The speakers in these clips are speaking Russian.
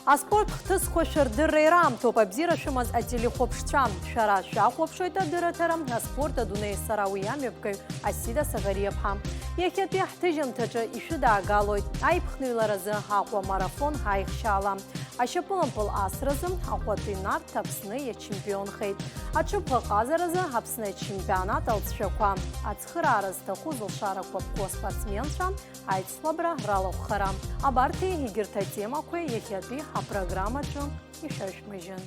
Аспорт хтысқо шырдыррейрам, топа бзира шымаз атели хопшчам. Шара хопшойта дыратерам, аспорта дуней сарауям ебкай асида сагариепхам. Яхети ахтыжым тача ишида агалой. Айпхнуйларазы хақуа марафон хайхшалам. Ашапылым пыл асразым, хақуатынар тапсны чемпион хейт. Ачыпхы қазаразы хапсны чемпионат алтшаквам. Ацхыра аразты хузыл шараквапко спортсменшам, айтслабра раловхарам. Абарты егерта тема кwe яхети а программа чон и шашмыжын.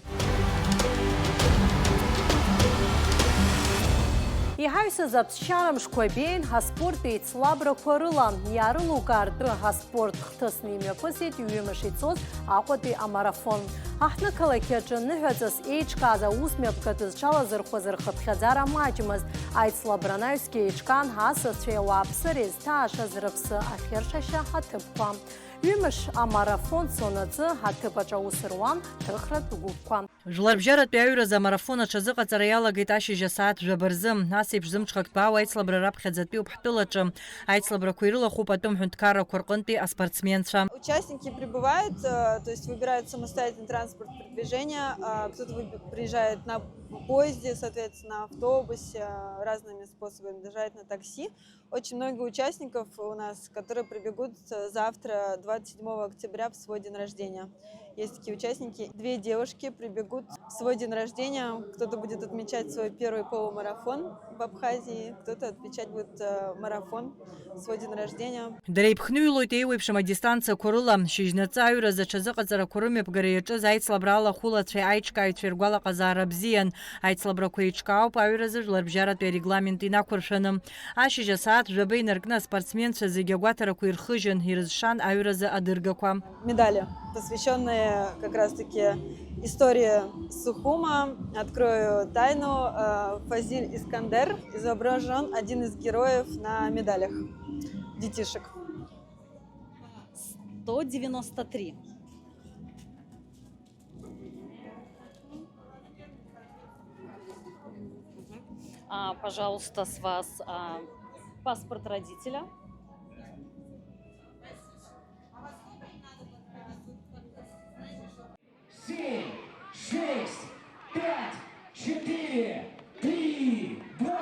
Ихайсы запсчарам шквабейн хаспорт и цлабра кварылам. Яры лукарды хаспорт хтысными пысет юемышицоз акваты амарафон. Ахны калакеджын нөхөзіс эйчказа усмепкатыз чалазыр хозыр хыпхазара мачымыз. Айцлабранайский эйчкан хасыз чеуапсы резта ашазырыпсы афершаша хатыпквам. Юмыш амарафон сонадзы хатыпача усыруан тыхра тугупквам. Жларбжара тәуірі марафона чазыға цараяла гайташи жасаат жабырзым. Насип жзымчқактбау айцлабра рапхедзатпи упхтылачым. Айцлабра куирыла хупатым хунткара куркынти а спортсменша. Участники прибывают, то есть выбирают самостоятельный транспорт передвижения. Кто-то приезжает на поезде, соответственно, на автобусе, разными способами, доезжает на такси. Очень много участников у нас, которые прибегут завтра, 27 октября, в свой день рождения. Есть такие участники. 2 девушки прибегут в свой день рождения. Кто-то будет отмечать свой первый полумарафон в Абхазии, кто-то отмечать будет марафон в свой день рождения. Дрейпхнуйлой тейвепшима дистанция курыла. Шижнацаюра за чазыqazara курыме пгареячыз айцлабрала хулацве айчка итвергвала казара бзиен. Айцлабра куичкау паюразы жларбжара той регламент инакуршаным. Ашижа саат жабей наркна спортсменша зигягуатара куирхыжен ирзшан аюразы адыргаквам. Медали, посвященные как раз-таки истории Сухума. Открою тайну. Фазиль Искандер изображен один из героев на медалях детишек. 193. Пожалуйста, с вас паспорт родителя. Семь, 6, 5, 4, 3, 2, 1.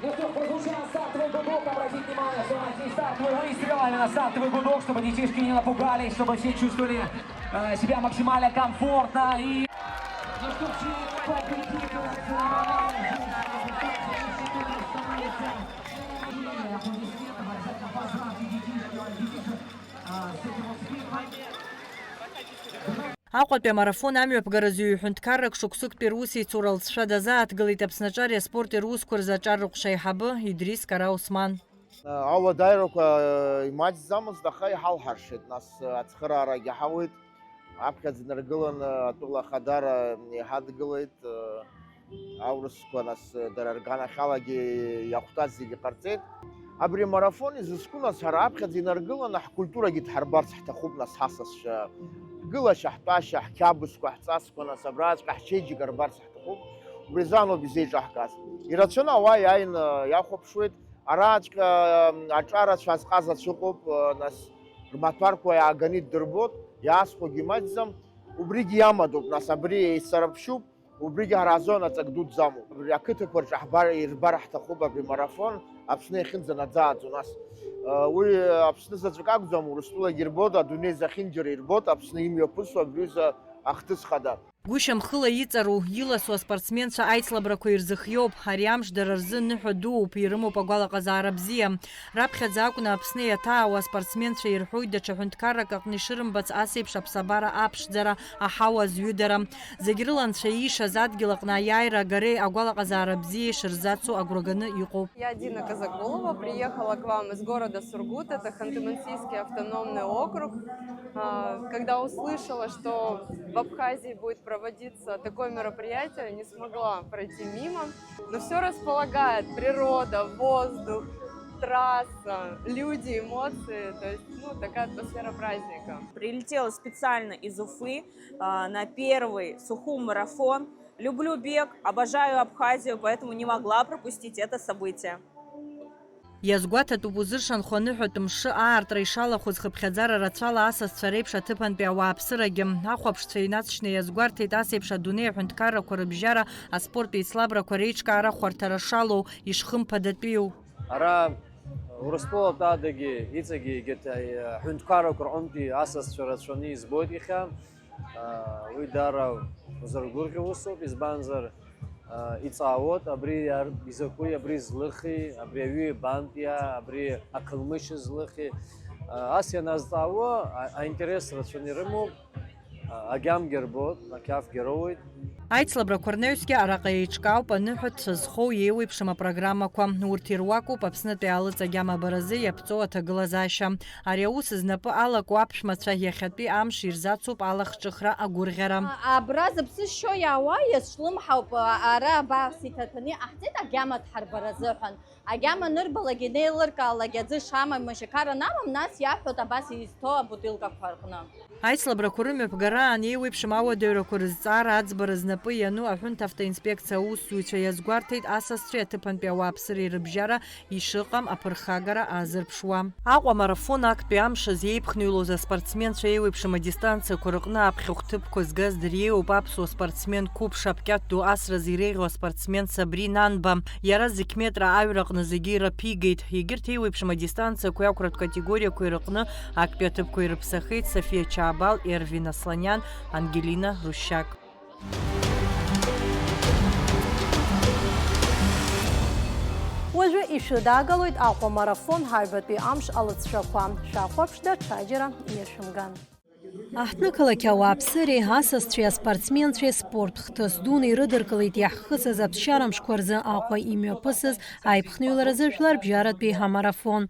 Ну что, прозвучал стартовый гудок, обратите внимание, что у нас здесь стартовый выстрел, именно стартовый гудок, чтобы детишки не напугались, чтобы все чувствовали себя максимально комфортно и... Ну что, все победители Аҟәатәи амарафон амҩаԥгаразы ҩ-ҳәынҭқаррак шықәсык Руси цуралҵшәа дазааҭгылеит Аԥсны аспорти русқәа рзы аҿарраҟәша аиҳабы Идрис Караусман. Ауадаҩрақәа имаҷӡамызт, аха иҳалҳаршеит. Нас ацхыраарагьы ҳауеит. Аԥхьаӡа инаргылан атәыла ахадара иҳадгылеит. Аурысқәа нас дара рганахьалагьы иахәҭаз зегьы ҟарҵеит. Абри амарафон изызку нас ҳара аԥхьаӡа инаргыланы ҳкультурагьы дҳарбарц ҳҭахуп нас ҳасасшәа. Гылашьа, ҳтәашьа, ҳқьабзқәа, ҳҵасқәа, нас абраҵәҟьа ҳчеиџьыка рбарц ҳҭахуп. Убри азаноуп изеиҿаҳкааз. Ирацәаны ауаа иааин иахәаԥшуеит. Араҵәҟьа аҿарацәа азҟазацәа ыҟоуп, нас рмаҭәарқәа иааганы иддырбоит, иаасхәогьы имаҷӡам. Убригьы иамадоуп, нас абри еицарԥшьуп, убригьы ҳара азонаҵак дуӡӡамоуп. Ақыҭақәа рҿы ирбар ҳҭахуп абри марафон, Аԥсны иахьынӡанаӡааӡо нас. Уи Аԥсны заҵәык акәӡам, Урыстәылагьы ирбоит, адунеи захьынџьара ирбоит, Аԥсны имҩаԥысуа абриуза ахҭыс хада. Гәышьамхыла иҵару, иласу аспортсменцәа аицлабрақәа ирзыхиоуп. Ари амш дара рзы ныҳәа дууп, ирымоуп агәалаҟазаара бзиа. Раԥхьаӡа акәны Аԥсны иаҭаауа аспортсменцәа ирҳәоит даҽа ҳәынҭқаррак аҟны ишырымбац ас еиԥш аԥсабара аԥшӡара, аҳауа азҩыдара. Зегь рыланцәа иишаз адгьыл аҟны аиааира агареи агәалаҟазаара бзиа ишырзацу агәра ганы иҟоуп. Я Дина Казакулова, приехала к вам из города Сургут, это Ханты-Мансийский автономный округ. Когда услышала, что в Абхазии будет проводиться такое мероприятие, не смогла пройти мимо. Но все располагает: природа, воздух, трасса, люди, эмоции. То есть, такая атмосфера праздника. Прилетела специально из Уфы на первый Сухум-марафон. Люблю бег, обожаю Абхазию, поэтому не могла пропустить это событие. Иазгәаҭатәуп узыршанхо аныҳәатә мшы аартра ишалахәыз хыԥхьаӡара рацәала асасцәа реиԥш аҭыԥантәи ауааԥсырагьы ахәаԥшцәа инацшьны иазгәарҭеит ас еиԥш адунеи аҳәынҭқаррақәа рыбжьара аспорттә еицлабрақәа реиҿкаара хәарҭара шалоу ишхымԥадатәиу. Ара Урыстәылатә адагьы иҵегьы егьырҭ ҳәынҭқаррақәа рҟынтәи асасцәа рацәаны избоит иахьа. Уи даара узыргәырӷьо усуп, избанзар иҵаауоит абри изакәи, абри злыхи, абри аҩы бантәиа, абри ақалмышьа злыхи. Ас ианазҵаауа аинтерес рацәаны ирымоуп, агьамгьы рбоит, ақьафгьы роуит. Аицлабрақәа рнаҩсгьы араҟа еиҿкаауп аныҳәатә зхоу еиуеиԥшым апрограммақәа. Урҭ ируакуп Аԥснытәи алыҵагьама баразы иаԥҵоу аҭагылазаашьа. Ари аус знапы алаку аԥшәмацәа иахьатәи амш ирзацуп алахҿыхра агәырӷьара. Абра зыԥсы шьо иаауа иазҿлымҳауп, ара абас иҭаҭәаны иҟаҳҵеит агьама дҳарбара азыҳәан. Агьама анырбалак инеилыркаалак аӡы шамам, машьақар анамам, нас иаҳәоит абас изҭоу абутилкақәа рҟны. Аицлабрақәа рымҩаԥгараан еиуеиԥшым ауадаҩрақәа рызҵаара аӡбара знапы иану аҳәынҭ автоинспекциа аусзуҩцәа иазгәарҭеит асасцәеи аҭыԥантәи ауааԥсыреи рыбжьара ишыҟам аԥырхагара аазырԥшуа. Аҟәа марафон актәи амшаз еиԥхныҩлоз аспортсменцәа еиуеиԥшым адистанциақәа рҟны аԥхьахә ҭыԥқәа згаз дыриеиуп аԥсуа спортсмен Қәыԥ Шапкьаҭ ду асраз иреиӷьу аспортсмен Сабрина Анба. Иара зықьметра аҩраҟны зегьы ираԥигеит. Егьырҭ еиуеиԥшым адистанциақәа иақәратә категориақәа ирҟны актәи аҭыԥқәа ирыԥсахеит София Чаабал, Ервин Асланиан, Ангелина Рущак. Уажәы ишыдагалоит Аҟәа марафон ҳаҩбатәи амш алыҵшәақәа. Шәахәаԥшда ҽаџьара иашәымган. Аҳҭнықалақь ауааԥсыреи асасцәеи аспортсменцәеи спорт хҭыс дуны ирыдыркылеит иаҳхысыз аԥсшьара мшқәа рзы Аҟәа имҩаԥысыз аиԥхныҩларазы жәларбжьаратәи ҳамарафон.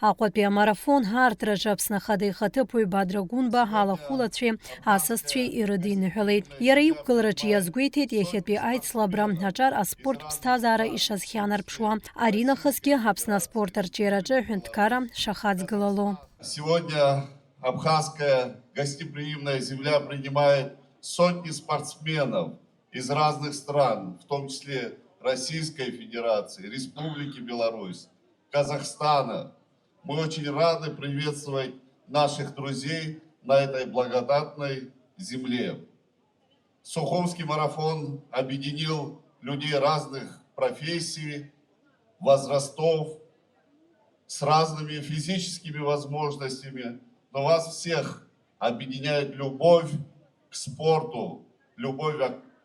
Аҟәатәи амарафон ҳаарҭраҿы Аԥсны Ахада ихаҭыԥуаҩ Бадра Гәынба алахәылацәеи асасцәеи ирыдиныҳәалеит. Иара иқәгылараҿы иазгәеиҭеит иахьатәи аицлабра аҿар аспорт ԥсҭазаара ишазхьанарԥшуа. Аринахысгьы Аԥсны аспорт арҿиараҿы ҳәынҭқарра шахаҵгылало. Абхазская гостеприимная земля принимает сотни спортсменов из разных стран, в том числе Российской Федерации, Республики Беларусь, Казахстана. Мы очень рады приветствовать наших друзей на этой благодатной земле. Сухумский марафон объединил людей разных профессий, возрастов, с разными физическими возможностями. Но вас всех объединяет любовь к спорту, любовь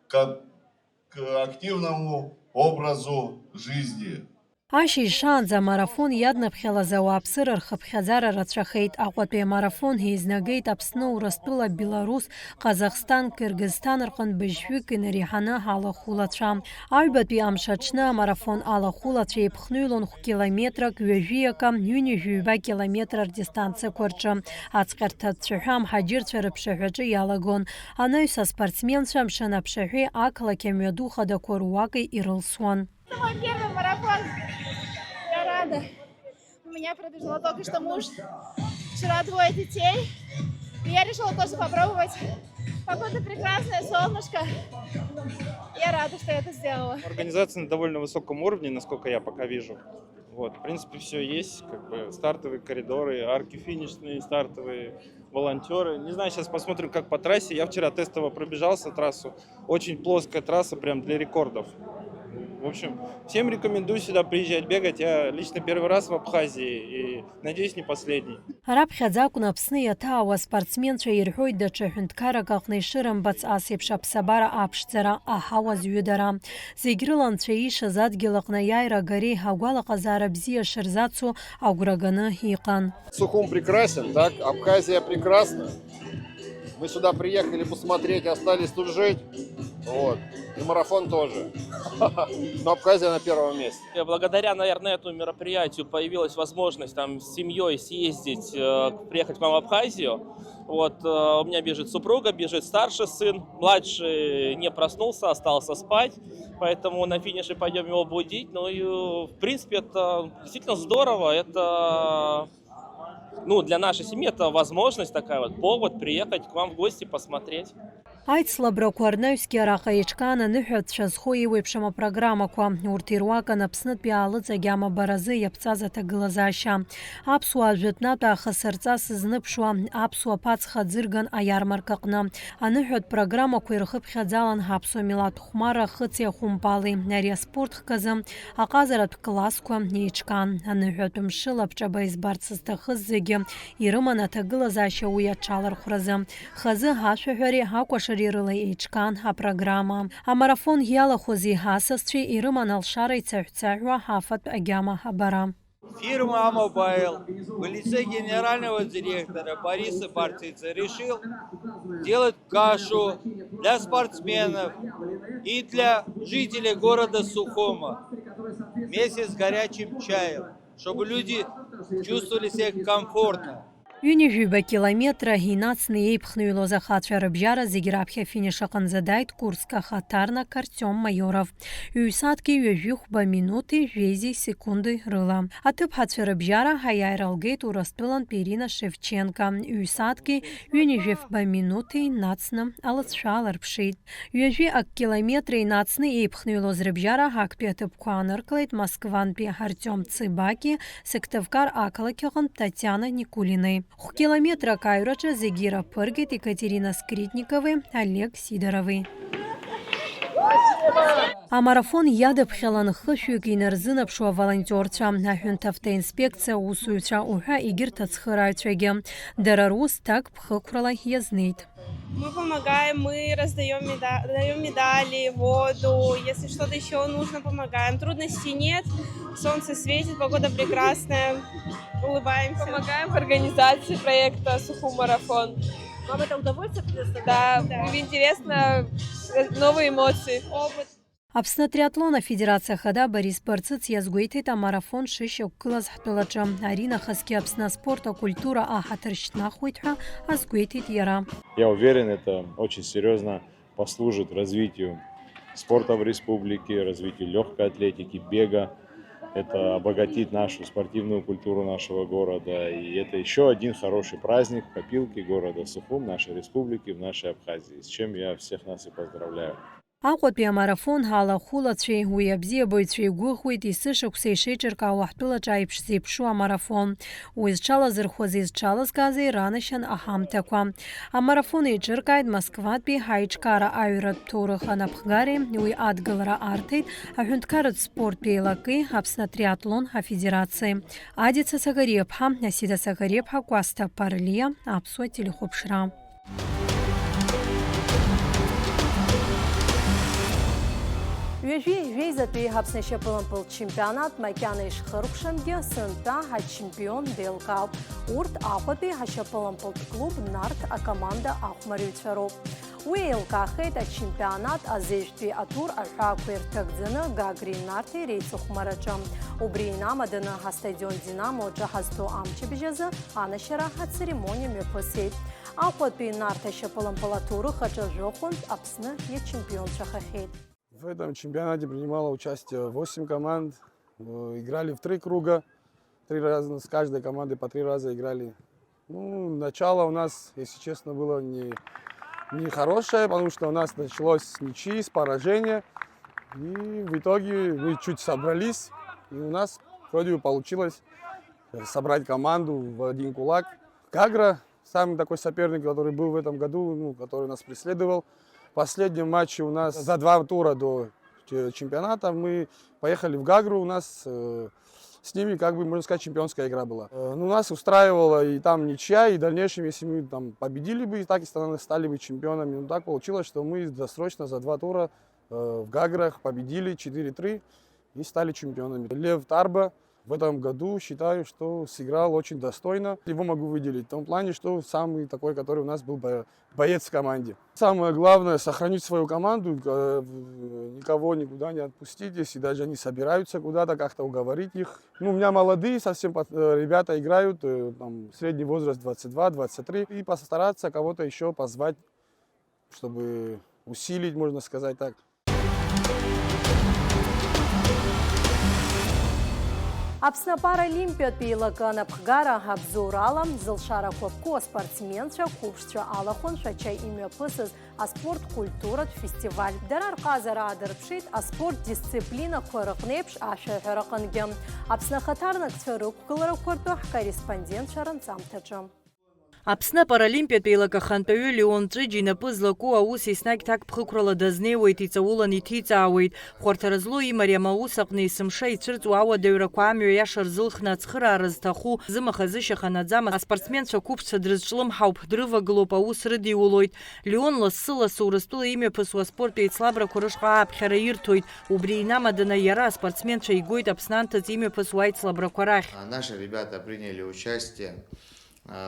к активному образу жизни. Ашьыжь шаанӡа амарафон иаднаԥхьалаз ауааԥсыра рхыԥхьаӡара рацәахеит. Аҟәатәи амарафон еизнагеит Аԥсны, Урыстәыла, Беларусь, Ҟазахстан, Кыргызстан рҟынтә быжьҩык инареиҳаны алахәылацәа. Аҩбатәи амш аҽны амарафон алахәылацәа еиԥхныҩлон километрак, ҩажәиака, ҩынҩажәаҩба километр рдистанциақәа рҿы. Ацәҟьарҭа цәаҳәа амҳаџьырцәа рыԥшаҳәаҿы иалагон. Анаҩс аспортсменцәа мшын аԥшаҳәеи ақалақь амҩаду хадақәа руакы ирылсуан. Это мой первый марафон. Я рада. У меня пробежала только что муж. Вчера 2 детей. И я решила тоже попробовать. Погода прекрасная, солнышко. Я рада, что я это сделала. Организация на довольно высоком уровне, насколько я пока вижу. Вот, в принципе, все есть. Как бы стартовые коридоры, арки финишные, стартовые волонтеры. Не знаю, сейчас посмотрим, как по трассе. Я вчера тестово пробежался трассу. Очень плоская трасса, прям для рекордов. В общем, всем рекомендую сюда приезжать, бегать. Я лично первый раз в Абхазии и, надеюсь, не последний. Раԥхьаӡа акәын Аԥсны иаҭаауа аспортсменцәа ирҳәоит даҽа ҳәынҭқаррак аҟны ишырымбац ас еиԥш аԥсабара аԥшӡара, аҳауа зҩыдара. Зегь рыла анцәа иишаз адгьыл аҟны аиааира агареи агәалаҟазаара бзиа шырзацу агәра ганы иҟан. Сухум прекрасен, так? Абхазия прекрасна. Мы сюда приехали посмотреть, остались тут жить. Вот. И марафон тоже. Но Абхазия на первом месте. Благодаря, наверное, этому мероприятию появилась возможность там с семьей съездить, приехать к нам в Абхазию. Вот, у меня бежит супруга, бежит старший сын, младший не проснулся, остался спать, поэтому на финише пойдем его будить. Ну и, в принципе, это действительно здорово, это... Ну, для нашей семьи это возможность такая вот, повод приехать к вам в гости, посмотреть. Аицлабрақәа рнаҩсгьы араҟа еиҿкаан аныҳәатәцәа зху еиуеиԥшым апрограммақәа. Урҭ ируакын Аԥснытәи аалыҵ агьама-баразы иаԥҵаз аҭагылазаашьа. Аԥсуаа жәытәнатә аахасырҵас зныԥшуа аԥсуа ԥацха ӡырган аиармарка аҟны. Аныҳәатә программақәа ирхыԥхьаӡалан ҳаԥсуа милаҭ хәмарра хыҵи ахәымпали. Ари аспорт хкызы аҟазаратә классқәа еиҿкаан. Аныҳәатә мшыла аԥҿаба избарц зҭахыз зегьы ирыман аҭагылазаашьа уи аҽалархәразы. Хазы ҳашәаҳәареи ҳакәашареи рыла еиҿкаан апрограмма. Амарафон иалахәызи ҳасасцәеи ирыман алшара ицаҳә-цаҳәуа ҳафатә агьама абара. Фирма «Амобайл» в лице генерального директора Бориса Барцица решил делать кашу для спортсменов и для жителей города Сухума вместе с горячим чаем, чтобы люди чувствовали себя комфортно. Ҩынҩажәиба километра инацны еиԥхныҩлоз ахацәа рыбжьара зегьы раԥхьа афиниш аҟынӡа дааит Курск ахаҭарнак Артиом Майоров. Ҩ-сааҭки ҩажәихәба минути жәеизеи секунди рыла. Аҭыԥҳацәа рыбжьара ҳаиааира алгеит Урыстәылантәи Ирина Шевченко. Ҩ-сааҭки ҩынҩажәифба минути нацны алыҵшәа аларԥшит. Ҩажәи акилометра инацны еиԥхныҩлоз рыбжьара ҳактәи аҭыԥқәа ааныркылеит Москвантәи Артиом Цыбаки, Сыктывкар ақалақь аҟнытә Татиана Никулиной. Хә-километрак аҩраҿы зегьы ираԥыргеит Екатерина Скритникови, Олег Сидорови. Амарафон иадаԥхьалан хышәҩык инарзынаԥшуа аволонтерцәа, аҳәынҭ автоинспекциа аусуҩцәа уҳәа егьырҭ ацхырааҩцәагьы. Дара рус так ԥхықәрала иазнеит. Мы помогаем, мы даем медали, воду, если что-то еще нужно, помогаем. Трудностей нет, солнце светит, погода прекрасная, улыбаемся. Помогаем в организации проекта «Сухум-марафон». Вам это удовольствие предоставляет? Да, интересно, новые эмоции, опыт. Аԥсны триатлон афедерациа хада Борис Барциц иазгәеиҭеит амарафон шышьақәгылаз ҳтәылаҿы. Ари нахысгьы Аԥсны аспорт акультура аҳаҭыр шьҭнахуеит ҳәа азгәеиҭеит иара. Я уверен, это очень серьезно послужит развитию спорта в республике, развитию легкой атлетики, бега. Это обогатит нашу спортивную культуру нашего города. И это еще один хороший праздник в копилке города Сухум, нашей республики, в нашей Абхазии, с чем я всех нас и поздравляю. Аҟәатәи амарафон ҳалахәылацәеи уи абзиабаҩцәеи игәыӷуеит есышықәса ишеиҿыркаауа ҳтәылаҿы аиԥш зеиԥшу амарафон. Уи зҽалазырхәыз изҽалазгазеи иранашьан аҳамҭақәа. Амарафон еиҿыркааит Москватәи ҳаиҿкаара аҩратә ҭоурых анапхгареи, уи адгылара арҭеит аҳәынҭқарратә спорттәи еилаки, Аԥсны триатлон афедерациеи. Адица Сагариаԥҳа, Асида Сагариаԥҳа, Кәасҭа Парлиа, Аԥсуа телехәаԥшра. Ҩажәи жәеизатәи Аԥсны ашьапылампыл чемпионат макьана ишхыркәшамгьы сынтәа ҳачемпион деилкаауп. Урҭ Аҟәатәи ҳашьапылампылтә клуб Нарҭ акоманда ахәмариҩцәа роуп. Уи еилкаахеит ачемпионат азежәтәи атур аҳәаақәа ирҭагӡаны Гагреи Нарҭи реицыхәмараҿы. Убри инамаданы ҳастадион Динамоаҿы ҳазҭо амчыбжь азы анашьара ацеремониа мҩаԥысит. Аҟәатәи Нарҭ ашьапылампыл аҭоурых аҿы жәохәынтә Аԥсны иачемпионцәахахьеит. В этом чемпионате принимало участие 8 команд. Играли в 3 круга. 3 раза, с каждой командой по 3 раза играли. Начало у нас, если честно, было не хорошее, потому что у нас началось с ничьи, с поражения. И в итоге мы чуть собрались. И у нас вроде бы получилось собрать команду в один кулак. Гагра, самый такой соперник, который был в этом году, который нас преследовал. В последнем матче у нас за 2 тура до чемпионата мы поехали в Гагру, у нас с ними, можно сказать, чемпионская игра была. Нас устраивала и там ничья, и в дальнейшем, если мы там победили бы, так и стали бы чемпионами. Так получилось, что мы досрочно за 2 тура в Гаграх победили 4-3 и стали чемпионами. Лев Тарба в этом году, считаю, что сыграл очень достойно. Его могу выделить в том плане, что самый такой, который у нас был боец в команде. Самое главное — сохранить свою команду, никого никуда не отпустить, если даже они собираются куда-то, как-то уговорить их. У меня молодые совсем ребята играют, там, средний возраст 22-23, и постараться кого-то еще позвать, чтобы усилить, можно сказать так. Аԥсны апаралимпиатә еилакы напхгара абзоурала зылшара қәабқәоу аспортсменцәа қәыԥшцәа алахәыншәача имҩаԥысыз аспорт культуратә фестиваль. Дара рҟазара аадырԥшит аспорт дисциплинақәа рыҟны еиԥш ашәаҳәара аҟынгьы. Аԥсны ахаҭарнакцәа рықәгыларақәа ртәы ҳкорреспондентцәа рынҵамҭаҿы. Аԥсны апаралимпиатә еилакахантәаҩы Леон Ҵәыџь инапы злаку аус еснагь ҭак ԥхықәрала дазнеиуеит, иҵаулан иҭиҵаауеит. Хәарҭара злоу имариам аус аҟны есымша ицәырҵуа ауадаҩрақәа амҩа иаша рзылхны ацхыраара зҭаху зымаха-зышьаха наӡам аспортсменцәа қәыԥшцәа дрызҿлымҳауп, дрывагылоуп, аус рыдиулоит. Леон лассы-лассы Урыстәыла имҩаԥысуа аспорттә еицлабрақәа рышҟа ааԥхьара ирҭоит. Убри инамаданы иара аспортсменцәа игоит Аԥснанҭыҵ имҩаԥысуа аицлабрақәа рахь. Наши ребята приняли участие,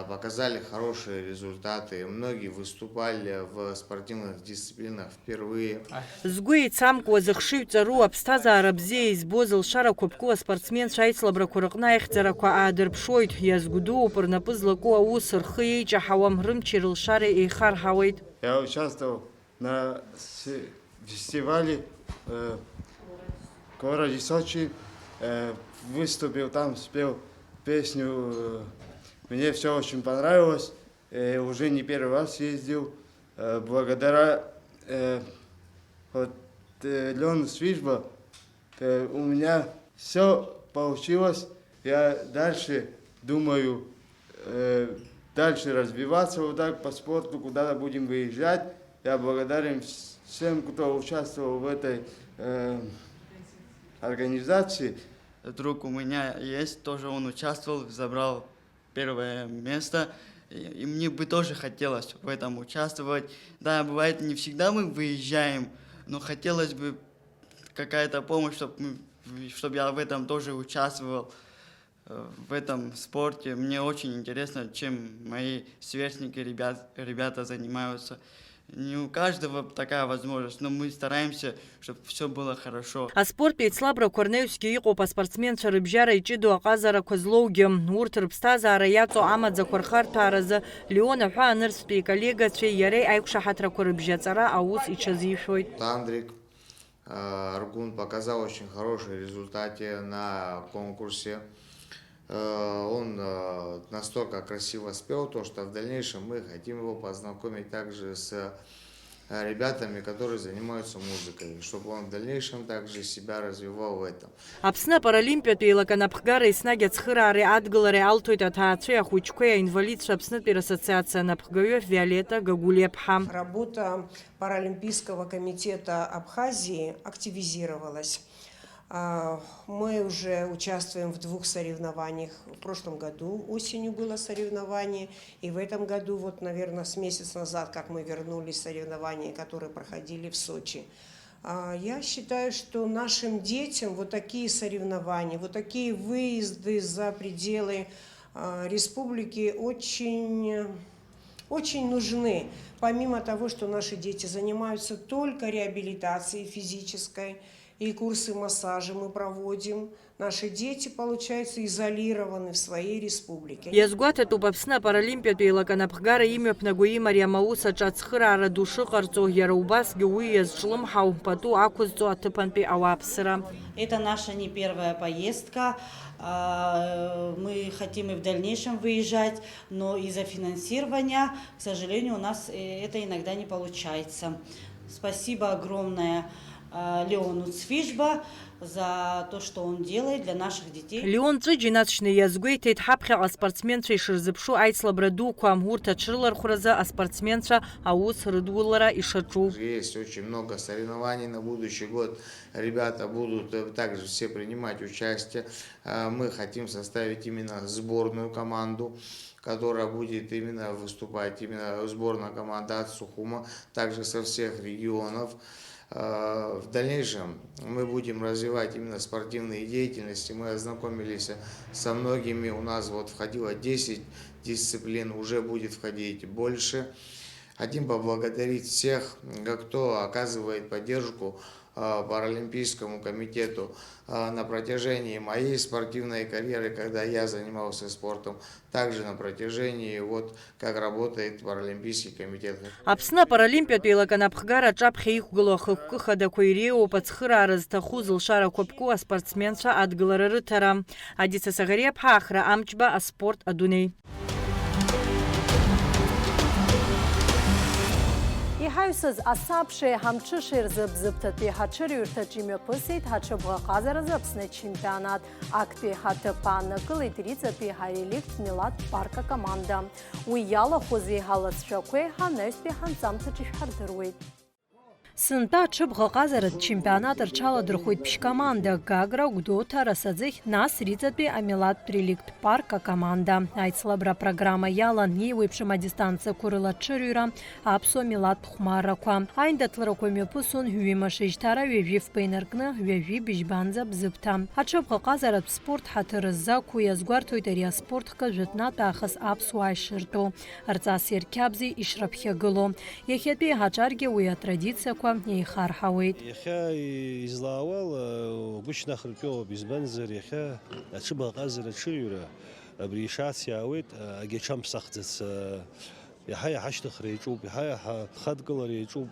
показали хорошие результаты. Многие выступали в спортивных дисциплинах впервые. Згәы еицамкуа зыхшыҩ-ҵару аԥсҭазаара бзиа избоз лшара қәабқәоу аспортсменцәа аицлабрақәа рыҟны аихьӡарақәа аадырԥшуеит. Иазгәдууп рнапы злаку аус, рхы еиҷаҳауам, рымчи рылшареи еихарҳауеит. Я участвовал на фестивале в городе Сочи, выступил там, спел песню. Мне все очень понравилось, уже не первый раз ездил. Благодаря Лену Свижба у меня все получилось. Я дальше думаю, дальше развиваться вот так по спорту, куда-то будем выезжать. Я благодарен всем, кто участвовал в этой организации. Друг у меня есть, тоже он участвовал, забрал первое место, и мне бы тоже хотелось в этом участвовать. Да, бывает, не всегда мы выезжаем, но хотелось бы какая-то помощь, чтобы я в этом тоже участвовал, в этом спорте. Мне очень интересно, чем мои сверстники, ребята занимаются. Не у каждого такая возможность, но мы стараемся, чтобы все было хорошо. Аспорттә еицлабрақәа рнаҩсгьы иҟоуп аспортсменцәа рыбжьара иҷыду аҟазарақәа злоугьы. Урҭ рыԥсҭазаара иаҵоу амаӡақәа рхарҭәааразы Леон аҳәа анырцәтәи иколлегацәеи иареи аиқәшаҳаҭрақәа рыбжьаҵара аус иҽазишәоит. Андрик Аргун показал очень хорошие результаты на конкурсе. Он настолько красиво спел, то, что в дальнейшем мы хотим его познакомить также с ребятами, которые занимаются музыкой, чтобы он в дальнейшем также себя развивал в этом. Аԥсны апаралимпиатә еилак анапхгара еснагь ацхыраареи адгылареи алҭоит аҭаацәеи ахәыҷқәеи аинвалидцәа Аԥснытәи рассоциациа анапхгаҩы Виолетта Гагулиаԥҳа. Работа Паралимпийского комитета Абхазии активизировалась. Мы уже участвуем в 2 соревнованиях. В прошлом году осенью было соревнование, и в этом году, вот, наверное, с месяц назад, как мы вернулись с соревнований, которые проходили в Сочи. Я считаю, что нашим детям вот такие соревнования, вот такие выезды за пределы республики очень нужны. Помимо того, что наши дети занимаются только реабилитацией физической, и курсы массажа мы проводим. Наши дети, получается, изолированы в своей республике. Иазгәаҭатәуп Аԥсны апаралимпиатә еилак анапхгара имҩаԥнаго имариам аус аҿы ацхыраара ду шыҟарҵо, иара убасгьы уи иазҿлымҳау пату ақәызҵо аҭыԥантәи ауааԥсыра. Это наша не первая поездка. Мы хотим и в дальнейшем выезжать, но из-за финансирования, к сожалению, у нас это иногда не получается. Спасибо огромное Леону Цвижба за то, что он делает для наших детей. Леон Ҵәыџь инаҵшьны иазгәеиҭеит ҳаԥхьаҟа аспортсменцәа ишырзыԥшу аицлабра дуқәа, урҭ аҽрылархәразы аспортсменцәа аус рыдгылара ишаҿу. Есть очень много соревнований на будущий год. Ребята будут также все принимать участие. Мы хотим составить именно сборную команду, которая будет именно выступать, именно сборная команда от Сухума, также со всех регионов. В дальнейшем мы будем развивать именно спортивные деятельности. Мы ознакомились со многими. У нас вот входило 10 дисциплин, уже будет входить больше. Хотим поблагодарить всех, кто оказывает поддержку Паралимпийскому комитету на протяжении моей спортивной карьеры, когда я занимался спортом, также на протяжении как работает Паралимпийский комитет. Аԥсны апаралимпиатә еилаканапхгара аҿаԥхьа иқәгылоу ахықәкы хадақәа иреиуоуп ацхыраара зҭаху зылшарақәа ԥку аспортсменцәа адгылара рыҭара. Адица Саӷариаԥҳа, Ахра Амҷба, аспорт адунеи. Иҳаҩсыз асабшеи ҳамҽышеи рзы бзыԥҭатәи ҳаҽырҩырҭаҿ имҩаԥысит ҳаҽыбӷаҟазаразы Аԥсны ачемпионат. Актәи ҳаҭыԥ ааннакылеит Риҵатәи ҳареликтә милаҭтә парк акоманда. Уи иалахәыз еиҳалацәақәеи ҳанаҩстәи ҳанҵамҭаҿ ишәҳардыруеит. Сынтәа аҽыбӷаҟазаратә чемпионат рҽаладырхәит ԥшь-команда Гагра, Гәдоуҭа, Расаӡыхь, нас Риҵатәи амилаҭтә реликтә парк акоманда. Аицлабра программа иалан еиуеиԥшым адистанциақәа рыла аҽырҩра аԥсуа милаҭтә хәмаррақәа. Аиндаҭларақәа мҩаԥысуан ҩимашеижьҭара ҩажәифба инаркны ҩажәи быжьбанӡа бзыԥҭа. Аҽыбӷаҟазаратә спорт ҳаҭыр ззақәу иазгәарҭоит ари аспорт хкы жәытәнатә аахыс аԥсуаа ишыртәу, рҵаси рқьабзи ишраԥхьагылоу. Иахьатәи ҳаҿаргьы уи атрадициақәа еихарҳауеит. Иахьа излаауал гәышьнахыртәоуп, избанзар иахьа аҽыбӷаҟазара аҽырҩра абри ишаац иаауеит агьачамԥсахӡац иаҳа иаҳашьҭыхра иаҿуп, иаҳа хадкылара иаҿуп,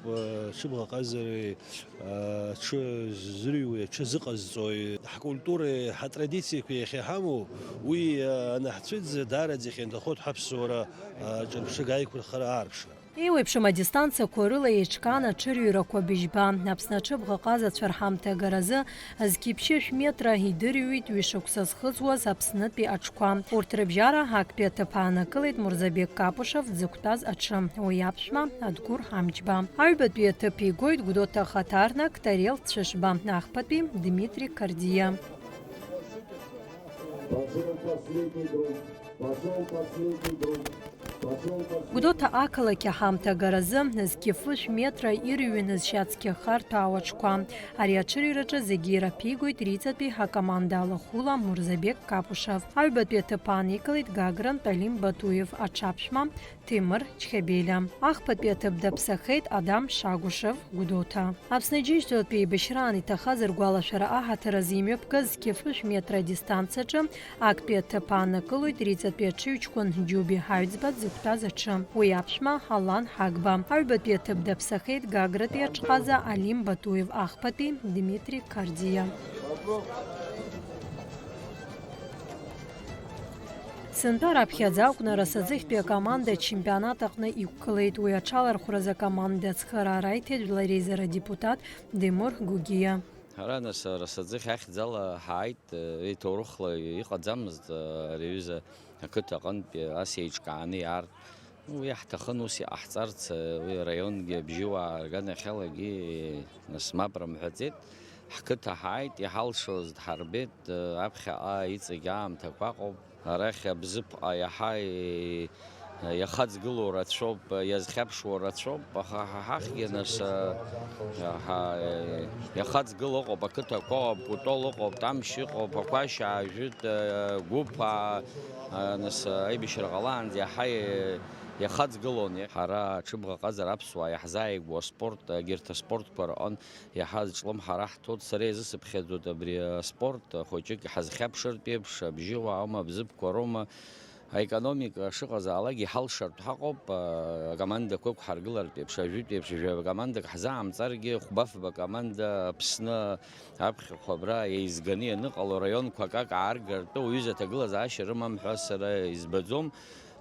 аҽыбӷаҟазареи аҽызрыҩуеи аҽазыҟазҵои ҳкультуреи ҳатрадициақәа иахьа ҳамоу уи анаҳцәыӡ даараӡа иахьанҭахоит ҳаԥсуара ҿырԥшыга аиқәырхара аарԥшра. Еиуеиԥшым адистанциақәа рыла еиҿкаан аҽырҩрақәа быжьба. Аԥсны аҽыбӷаҟазацәа рҳамҭагаразы зқьиԥшьышә метра идырҩит ҩышықәса зхыҵуаз Аԥснытәи аҽқәа. Урҭ рыбжьара актәи аҭыԥ ааннакылеит Мурзабек Капушев дзықәтәаз аҽы. Уи аԥшәма Адгәыр Амҷба. Аҩбатәи аҭыԥ игоит Гәдоуҭа хаҭарнак Тарел Цәышба, ахԥатәи Дмитри Кардиа. Гәдоуҭа ақалақь аҳамҭагаразы зқьифышә метра ирҩыныз шьацқьахарҭәаау аҽқәа. Ари аҽырҩраҿы зегьы ираԥигоит Риҵатәи ҳакоманда алахәыла Мурзабек Капушев. Аҩбатәи аҭыԥ ааникылеит Гагрантә Алим Батуев, аҽаԥшәма Тимыр Чхебелиа. Ахԥатәи аҭыԥ даԥсахеит Адам Шагушев, Гәдоуҭа. Аԥсны Џьынџьтәылатәи еибашьраан иҭахаз ргәалашәара аҳаҭыразы имҩаԥгаз зқьифышә метра адистанциаҿы актәи аҭыԥ ааннакылоит Риҵатәи аҽыҩҷкәын Џьуби Ҳаҩӡба дзықәтәаз аҽы. Уи аԥшәма Ҳалан Ҳагба. Аҩбатәи аҭыԥ даԥсахеит Гагратәи аҽҟаза Алим Батуев, ахԥатәи Дмитри Кардиа. Сынтәа раԥхьаӡа акәны Расаӡыхьтәи акоманда ачемпионат аҟны иқәгылеит. Уи аҽалархәразы акоманда ацхыраара аиҭеит Жәлари Еизара депутат Демур Гугиа. Ара нас Расаӡыхь ахьӡала ҳааит, иҭоурыхла иҟаӡамызт ари аҩыза ақыҭа аҟынтәи ас еиҿкааны иаартә. Уи ҳҭахын ус иҟаҳҵарц, уи араионгьы абжьыуаа рганахьалагьы нас мап рымҳәаӡеит. Ҳқыҭа ҳааит, иҳалшоз дҳарбеит, аԥхьаҟа иҵегь аамҭақәа аҟоуп. Арахь абзыԥҟа иаҳа иахаҵгылоу рацәоуп, иазхьаԥшуа рацәоуп, аха ҳахьгьы нас иахаҵгыло ыҟоуп, ақыҭақәа ыҟоуп, Кутол ыҟоуп, Тамшь ыҟоуп, Ақәашь аажәит, Гәыԥаа нас аибашьра ҟалаанӡа иаҳа иахаҵгылон. Ҳара аҽыбӷаҟазара аԥсуаа иаҳзааигәоу аспорт, егьырҭ аспортқәа рҟын иаҳа зҿлымҳара ҳҭоит. Сара изысыԥхьаӡоит абри аспорт хәыҷык иҳазхьаԥшыртә еиԥш, абжьыуаа аума, абзыԥқәа роума, аекономика шыҟазаалак иҳалшартә ҳаҟоуп, акомандақәак ҳаргылартә еиԥш, ажәытә еиԥш, командак ҳзаамҵаргьы хәба-фба команда Аԥсны аԥхьахә абра еизганы ианыҟало раионқәак ак ааргартәы уҩыза аҭагылазаашьа рымам ҳәа сара избаӡом.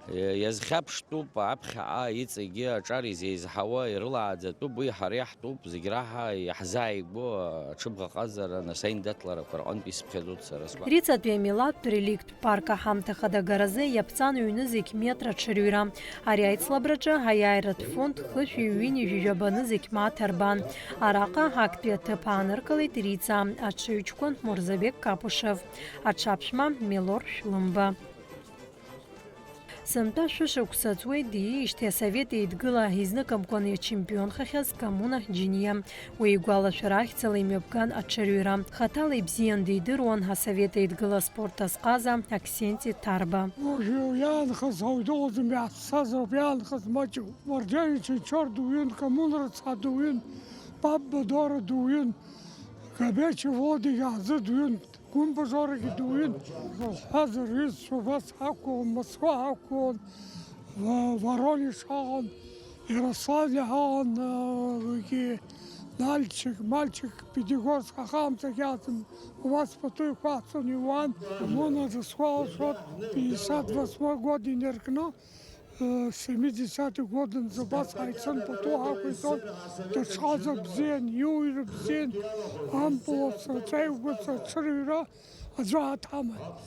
Иазхьаԥштәуп, аԥхьаҟа иҵегьы аҿар изеизҳауа ирылааӡатәуп, уи ҳара иаҳтәуп, зегь раҳа иаҳзааигәо аҽыбӷаҟазара нас аиндаҭларақәа рҟынтә исыԥхьаӡоит сара сгәы. Риҵатәи амилаҭтә реликтә парк аҳамҭахадагаразы иаԥҵан ҩнызқь метра аҽырҩра. Ари аицлабраҿы ҳаиааиратә фонд хышәи ҩини жәижәабаны зегь мааҭ арбан. Араҟа актәи аҭыԥ ааныркылеит Риҵа, аҽыҩҷкәын Мурзабек Капушев, аҽаԥшәма Мелор Шәлымба. Сынтәа шәышықәса ҵуеит диижьҭеи Асовет Еидгыла изныкымкәан иачемпионхахьаз Комуна Џьиниа. Уи игәалашәара ахьӡала имҩаԥган аҽырҩра. Хаҭала ибзиан дидыруан Асовет Еидгыла аспорт азҟаза Аксенти Тарба. Иаанхаз ҳауидоҟаӡам иаҳцаз ауп, иаанхаз маҷуп. Марџьанича Чор дуаҩын, Комуна рыцҳа дуаҩын. Папа Дора дуин, кабече води газы дуин, кун пожорги дуин, хазыр из Шубас хакон, Москва хакон, Воронеж хакон, Ярославле хакон, мальчик, Пятигорск хакам цахятым, у вас потом хватсон Иван, он заслал, что 58 год и неркно, 70-й годын забас айтсан, потом хакуйсон, ташхаза бзен, юйр бзен, ампулоса, цайвгоца, чырыра,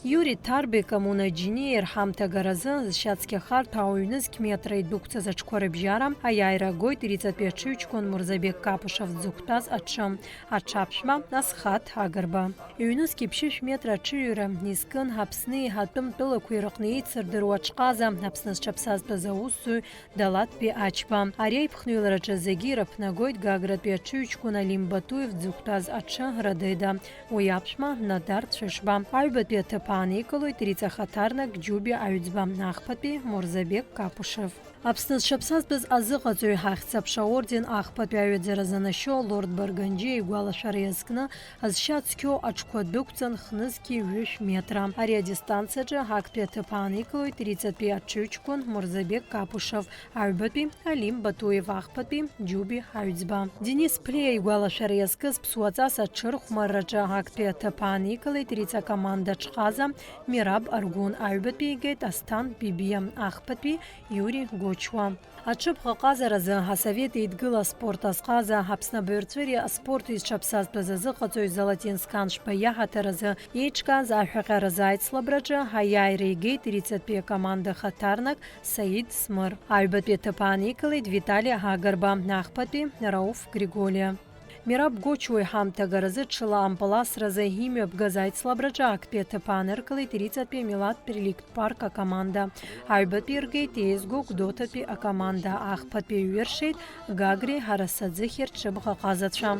Юрий Тарбек амунаджини Ерхамта Гаразын зшацке харта ойныз кметрей дукца зачкоре бжарам, а яйра гой 35 кон Мурзабек Капушев дзуктаз атшам, атшапшма насхат агарба. Ойныз кипшиш метра чирюра, нискын хапсны хатым тылы куйрықны ицырдыру ачқаза, хапсныз чапсаз тазаусу далат пи ачпа. Арей пхнуйлара чазагирап нагойд гаграт 5 кон Алим Батуев дзуктаз атша градеда. Уяпшма надарт шиш Айбатпе Тапаниколой, Трица Хатарнак, Джуби Аюцба, Ахпапи, Мурзабек Капушев. Абсныз шапсаз без азыгъацуй хахцапша орден Ахпапи Аюдзеразанашо, Лорд Барганджи, Игуала Шарезкна, Азшацкё Ачкодукцан, Хнызки, Виш метра. Ария дистанцияджа Хакпе Тапаниколой, 35 чучкун, Мурзабек Капушев, Айбатпи, Алим Батуев Ахпапи, Джуби Аюцба. Денис Плей, Игуала Шарезкас, Псуацаса Чырхмараджа Хакпе Тапаниколой, команда Чхаза, Мираб Аргун Айбатпи, Гейт Астан Бибия Ахпапи, Юрий Гочуа. Ачып хақазаразы хасавет идгыла спорт асқаза хапсна бөрцвери спорт из чапсаз базазы қацой Золотинскан шпая хатаразы ечка захақаразы айцлабраджа хаяйрей Гейт 35 команда Хатарнак Саид Смыр. Айбатпи Тапаниколой, Виталий Агарба, Ахпапи, Рауф Григория. Мираб Гочуй Хамта Гаразы Чыла Ампалас Разы Химия Бгазайт Слабраджа Акпе Тапанеркалы 35 Милат Приликт Парка команда. Айбатпи Иргей Тезгук Дотапи команда. Ахпапи Уершейт Гагри Харасадзихер Чыбха Казатшам.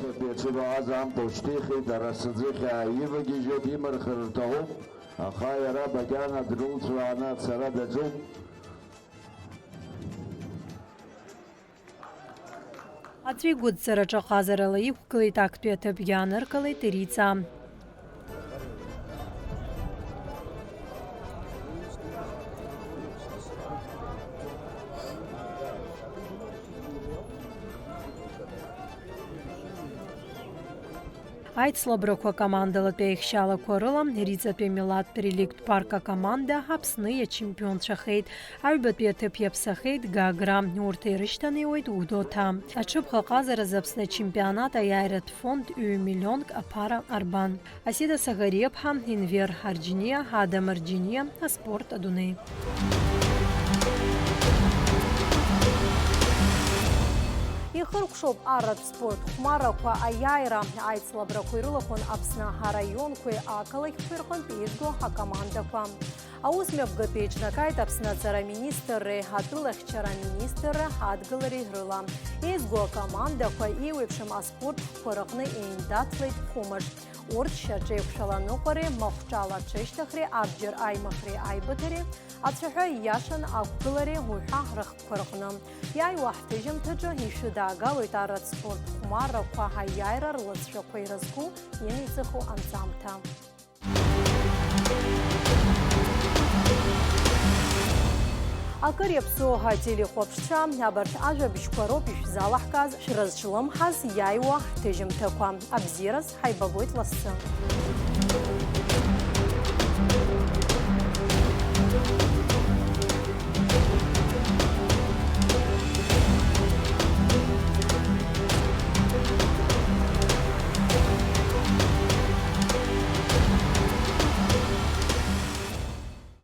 Атри гуд сарача хазарала ивкали тактуя тапьянеркали терица. Айцлаброква команда латпеихшала корыла, Рицапе Милат Приликт Парка команда, Хапсные чемпион шахейт, Айбатпе Тепьепсахейт Гагра, Урты Риштаны ойд Удота. Ачып хақазара запсны чемпионата яйрат фонд Ю миллионг апара Арбан. Асида Сагарепха, Инвер Харджиния, Хада Марджиния, Спорт Адуней. Ихыркшоуп арратә спорт хәмарақәа аиааира аицлабрақәа ирылахәын Аԥсны ҳараионқәеи ақалақьқәеи рҟынтә еизго акомандақәа. Аус мҩаԥгатәи еиҿнакааит Аԥсны аҵара министрреи атәылахьчара министрра адгылареи рыла. Еизго акомандақәа еиуеиԥшым аспортқәа рҟны еиндаҭлеит хәымаш. Урҭ шьаҿеиқәшәаланыҟәареи, махәҿала аҽеишьҭахреи, абџьар аимахреи аибыҭареи, ацәаҳәа ииашан ақәгылареи уҳәа рыхқәа рҟны. Иааиуа ҳҭыжьымҭаҿы ишәыдаагалоит арратә спорт хәмаррақәа аиааира рлызшәақәа ирызку иниҵыху анҵамҭа. Акыр иаԥсоу ҳателехәаԥшцәа, абарҭ ажәабжьқәа роуп ишәзалаҳкааз шәрызҿлымҳаз иааиуа ҳҭыжьымҭақәа. Абзиараз ҳаибабоит лассы.